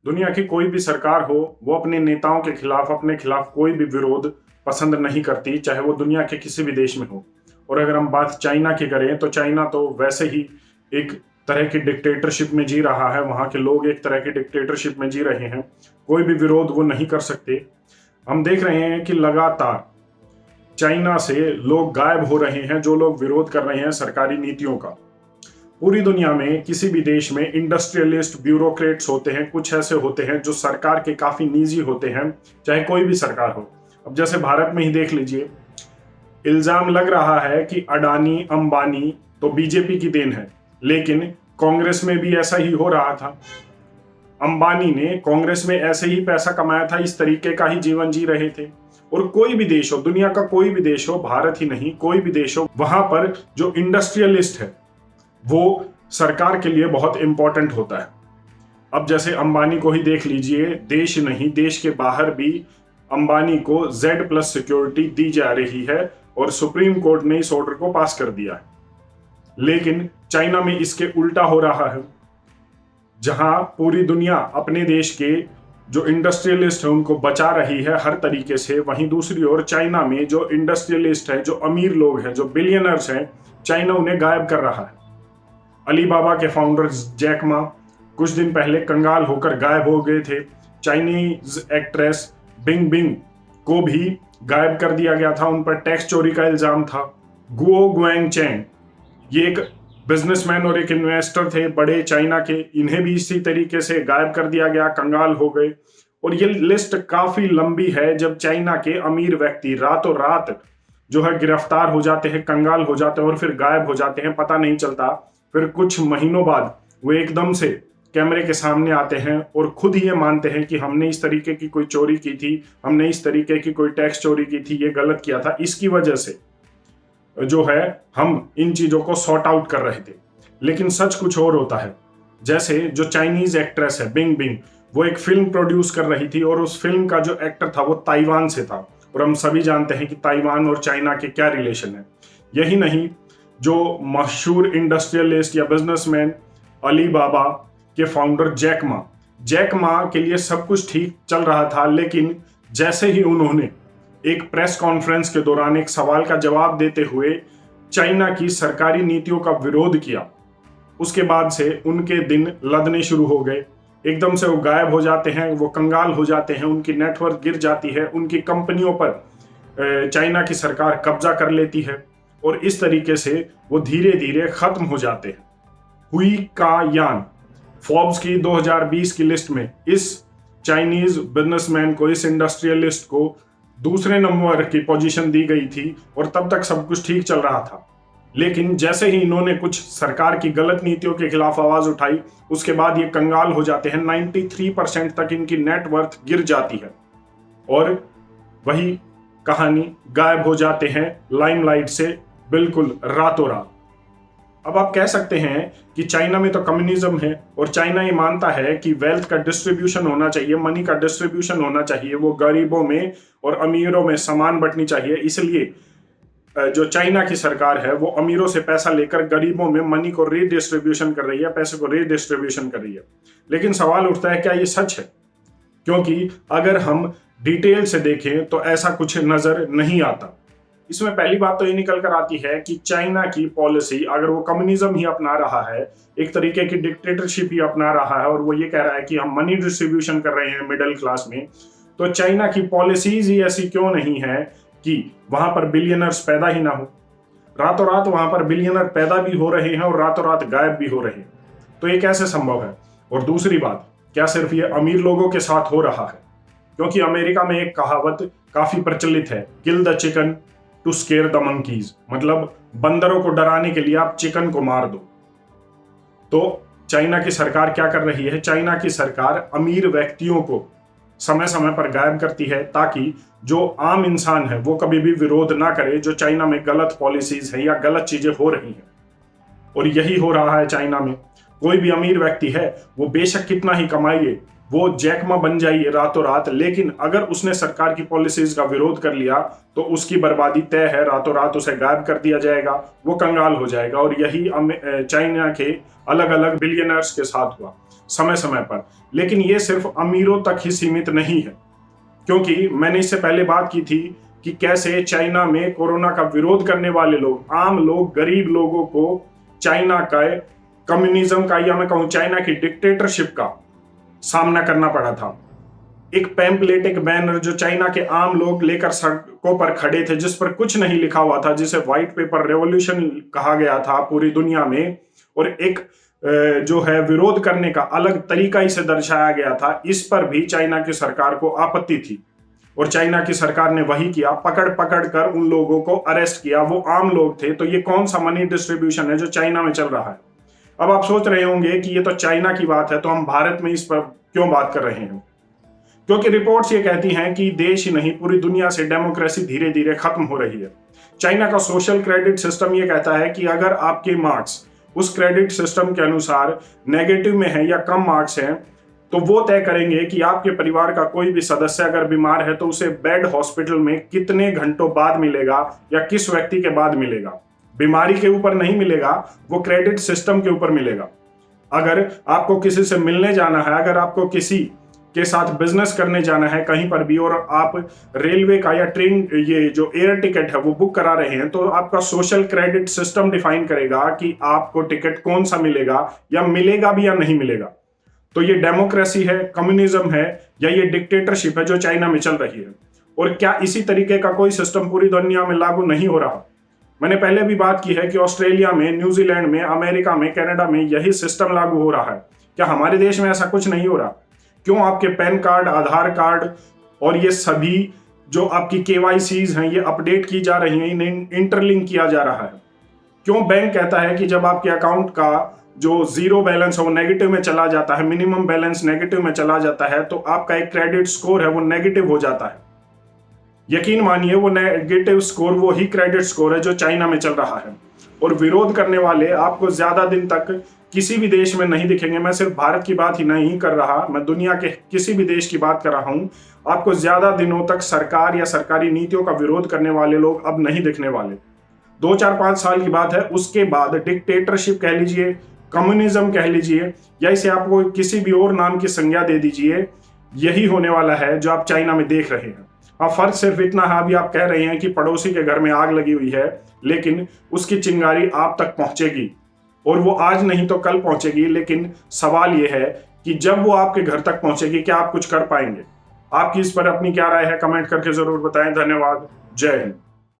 दुनिया की कोई भी सरकार हो, वो अपने नेताओं के खिलाफ, अपने खिलाफ कोई भी विरोध पसंद नहीं करती, चाहे वो दुनिया के किसी भी देश में हो। और अगर हम बात चाइना की करें, तो चाइना तो वैसे ही एक तरह की डिक्टेटरशिप में जी रहा है। वहाँ के लोग एक तरह की डिक्टेटरशिप में जी रहे हैं। कोई भी विरोध वो नहीं कर सकते। हम देख रहे हैं कि लगातार चाइना से लोग गायब हो रहे हैं, जो लोग विरोध कर रहे हैं सरकारी नीतियों का। पूरी दुनिया में किसी भी देश में इंडस्ट्रियलिस्ट, ब्यूरोक्रेट्स होते हैं, कुछ ऐसे होते हैं जो सरकार के काफी निजी होते हैं, चाहे कोई भी सरकार हो। अब जैसे भारत में ही देख लीजिए, इल्जाम लग रहा है कि अडानी, अंबानी तो बीजेपी की देन है, लेकिन कांग्रेस में भी ऐसा ही हो रहा था। अंबानी ने कांग्रेस में ऐसे ही पैसा कमाया था, इस तरीके का ही जीवन जी रहे थे। और कोई भी देश हो, दुनिया का कोई भी देश हो, भारत ही नहीं कोई भी देश हो, वहां पर जो इंडस्ट्रियलिस्ट है वो सरकार के लिए बहुत इंपॉर्टेंट होता है। अब जैसे अंबानी को ही देख लीजिए, देश नहीं देश के बाहर भी अंबानी को Z+ सिक्योरिटी दी जा रही है और सुप्रीम कोर्ट ने इस ऑर्डर को पास कर दिया है। लेकिन चाइना में इसके उल्टा हो रहा है। जहां पूरी दुनिया अपने देश के जो इंडस्ट्रियलिस्ट है उनको बचा रही है हर तरीके से, वहीं दूसरी ओर चाइना में जो इंडस्ट्रियलिस्ट है, जो अमीर लोग हैं, जो बिलियनर्स हैं, चाइना उन्हें गायब कर रहा है। अलीबाबा के फाउंडर जैक मा कुछ दिन पहले कंगाल होकर गायब हो गए थे। चाइनीज एक्ट्रेस बिंग बिंग को भी गायब कर दिया गया था, उन पर टैक्स चोरी का इल्जाम था। गुओ गुआंगचेन, ये एक बिजनेसमैन और एक इन्वेस्टर थे बड़े चाइना के, इन्हें भी इसी तरीके से गायब कर दिया गया, कंगाल हो गए। और ये लिस्ट काफी लंबी है। जब चाइना के अमीर व्यक्ति रातों रात जो है गिरफ्तार हो जाते हैं, कंगाल हो जाते हैं और फिर गायब हो जाते हैं, पता नहीं चलता, फिर कुछ महीनों बाद वो एकदम से कैमरे के सामने आते हैं और खुद ही ये मानते हैं कि हमने इस तरीके की कोई चोरी की थी, हमने इस तरीके की कोई टैक्स चोरी की थी, ये गलत किया था, इसकी वजह से जो है हम इन चीजों को सॉर्ट आउट कर रहे थे। लेकिन सच कुछ और होता है। जैसे जो चाइनीज एक्ट्रेस है बिंग बिंग, वो एक फिल्म प्रोड्यूस कर रही थी और उस फिल्म का जो एक्टर था वो ताइवान से था। और हम सभी जानते हैं कि ताइवान और चाइना के क्या रिलेशन है। यही नहीं, जो मशहूर इंडस्ट्रियलिस्ट या बिजनेसमैन अलीबाबा के फाउंडर जैक मा के लिए सब कुछ ठीक चल रहा था, लेकिन जैसे ही उन्होंने एक प्रेस कॉन्फ्रेंस के दौरान एक सवाल का जवाब देते हुए चाइना की सरकारी नीतियों का विरोध किया, उसके बाद से उनके दिन लदने शुरू हो गए। एकदम से वो गायब हो जाते हैं, वो कंगाल हो जाते हैं, उनकी नेटवर्क गिर जाती है, उनकी कंपनियों पर चाइना की सरकार कब्जा कर लेती है और इस तरीके से वो धीरे धीरे खत्म हो जाते हैं। हुई का यान, फोर्ब्स की 2020 की लिस्ट में इस चाइनीज बिजनेसमैन को, इस इंडस्ट्रियलिस्ट को दूसरे नंबर की पोजीशन दी गई थी और तब तक सब कुछ ठीक चल रहा था। लेकिन जैसे ही इन्होंने कुछ सरकार की गलत नीतियों के खिलाफ आवाज उठाई, उसके बाद ये कंगाल हो जाते हैं। 93% तक इनकी नेटवर्थ गिर जाती है और वही कहानी, गायब हो जाते हैं लाइमलाइट से बिल्कुल रातों रात। अब आप कह सकते हैं कि चाइना में तो कम्युनिज्म है और चाइना ये मानता है कि वेल्थ का डिस्ट्रीब्यूशन होना चाहिए, मनी का डिस्ट्रीब्यूशन होना चाहिए, वो गरीबों में और अमीरों में समान बंटनी चाहिए। इसलिए जो चाइना की सरकार है वो अमीरों से पैसा लेकर गरीबों में मनी को रीडिस्ट्रीब्यूशन कर रही है, पैसे को रीडिस्ट्रीब्यूशन कर रही है। लेकिन सवाल उठता है, क्या ये सच है? क्योंकि अगर हम डिटेल से देखें तो ऐसा कुछ नजर नहीं आता। इसमें पहली बात तो ये निकल कर आती है कि चाइना की पॉलिसी, अगर वो कम्युनिज्म ही अपना रहा है, एक तरीके की डिक्टेटरशिप ही अपना रहा है और वो ये कह रहा है कि हम मनी डिस्ट्रीब्यूशन कर रहे हैं मिडिल क्लास में, तो चाइना की पॉलिसीज ही ऐसी क्यों नहीं है कि वहां पर बिलियनर्स पैदा ही ना हो? रातों रात वहां पर बिलियनर पैदा भी हो रहे हैं और रातों रात गायब भी हो रहे हैं। तो ये कैसे संभव है? और दूसरी बात, क्या सिर्फ ये अमीर लोगों के साथ हो रहा है? क्योंकि अमेरिका में एक कहावत काफी प्रचलित है, kill the chicken to scare the monkeys, मतलब बंदरों को डराने के लिए आप चिकन को मार दो। तो चाइना की सरकार क्या कर रही है? चाइना की सरकार अमीर व्यक्तियों को समय समय पर गायब करती है ताकि जो आम इंसान है वो कभी भी विरोध ना करे जो चाइना में गलत पॉलिसीज है या गलत चीजें हो रही हैं। और यही हो रहा है चाइना में। कोई भी अमीर व्यक्ति है, वो बेशक कितना ही कमाइए, वो जैक मा बन जाइए रातों रात, लेकिन अगर उसने सरकार की पॉलिसीज का विरोध कर लिया तो उसकी बर्बादी तय है। रातों रात उसे गायब कर दिया जाएगा, वो कंगाल हो जाएगा। और यही चाइना के अलग अलग बिलियनर्स के साथ हुआ। समय समय पर। लेकिन ये सिर्फ अमीरों तक ही सीमित नहीं है, क्योंकि मैंने इससे पहले बात की थी कि कैसे चाइना में कोरोना का विरोध करने वाले लोग, आम लोग, गरीब लोगों को चाइना का कम्युनिज्म का, या मैं कहूं चाइना की डिक्टेटरशिप का सामना करना पड़ा था। एक पैम्पलेट, एक बैनर जो चाइना के आम लोग लेकर सड़कों पर खड़े थे, जिस पर कुछ नहीं लिखा हुआ था, जिसे व्हाइट पेपर रेवोल्यूशन कहा गया था पूरी दुनिया में, और एक जो है विरोध करने का अलग तरीका इसे दर्शाया गया था, इस पर भी चाइना की सरकार को आपत्ति थी। और चाइना की सरकार ने वही किया, पकड़ पकड़ कर उन लोगों को अरेस्ट किया। वो आम लोग थे। तो ये कौन सा मनी डिस्ट्रीब्यूशन है जो चाइना में चल रहा है? अब आप सोच रहे होंगे कि ये तो चाइना की बात है, तो हम भारत में इस पर क्यों बात कर रहे हैं? क्योंकि रिपोर्ट्स ये कहती हैं कि देश ही नहीं, पूरी दुनिया से डेमोक्रेसी धीरे धीरे खत्म हो रही है। चाइना का सोशल क्रेडिट सिस्टम ये कहता है कि अगर आपके मार्क्स उस क्रेडिट सिस्टम के अनुसार नेगेटिव में है या कम मार्क्स हैं, तो वो तय करेंगे कि आपके परिवार का कोई भी सदस्य अगर बीमार है तो उसे बेड हॉस्पिटल में कितने घंटों बाद मिलेगा या किस व्यक्ति के बाद मिलेगा। बीमारी के ऊपर नहीं मिलेगा, वो क्रेडिट सिस्टम के ऊपर मिलेगा। अगर आपको किसी से मिलने जाना है, अगर आपको किसी के साथ बिजनेस करने जाना है कहीं पर भी, और आप रेलवे का या ट्रेन, ये जो एयर टिकट है वो बुक करा रहे हैं, तो आपका सोशल क्रेडिट सिस्टम डिफाइन करेगा कि आपको टिकट कौन सा मिलेगा, या मिलेगा भी या नहीं मिलेगा। तो ये डेमोक्रेसी है, कम्युनिज्म है, या ये डिक्टेटरशिप है जो चाइना में चल रही है? और क्या इसी तरीके का कोई सिस्टम पूरी दुनिया में लागू नहीं हो रहा? मैंने पहले भी बात की है कि ऑस्ट्रेलिया में, न्यूजीलैंड में, अमेरिका में, कनाडा में यही सिस्टम लागू हो रहा है। क्या हमारे देश में ऐसा कुछ नहीं हो रहा? क्यों आपके पैन कार्ड, आधार कार्ड और ये सभी जो आपकी केवाईसीज हैं ये अपडेट की जा रही हैं, इन्हें इंटरलिंक किया जा रहा है? क्यों बैंक कहता है कि जब आपके अकाउंट का जो जीरो बैलेंस है वो नेगेटिव में चला जाता है, मिनिमम बैलेंस नेगेटिव में चला जाता है, तो आपका एक क्रेडिट स्कोर है वो नेगेटिव हो जाता है? यकीन मानिए वो नेगेटिव स्कोर वो ही क्रेडिट स्कोर है जो चाइना में चल रहा है। और विरोध करने वाले आपको ज्यादा दिन तक किसी भी देश में नहीं दिखेंगे। मैं सिर्फ भारत की बात ही नहीं कर रहा, मैं दुनिया के किसी भी देश की बात कर रहा हूं। आपको ज्यादा दिनों तक सरकार या सरकारी नीतियों का विरोध करने वाले लोग अब नहीं दिखने वाले। 2, 4, 5 साल की बात है, उसके बाद डिक्टेटरशिप कह लीजिए, कम्युनिज्म कह लीजिए, या इसे आपको किसी भी और नाम की संज्ञा दे दीजिए, यही होने वाला है जो आप चाइना में देख रहे हैं। अब फर्क सिर्फ इतना है, अभी आप कह रहे हैं कि पड़ोसी के घर में आग लगी हुई है, लेकिन उसकी चिंगारी आप तक पहुंचेगी, और वो आज नहीं तो कल पहुंचेगी। लेकिन सवाल यह है कि जब वो आपके घर तक पहुंचेगी, क्या आप कुछ कर पाएंगे? आपकी इस पर अपनी क्या राय है? कमेंट करके जरूर बताएं। धन्यवाद। जय हिंद।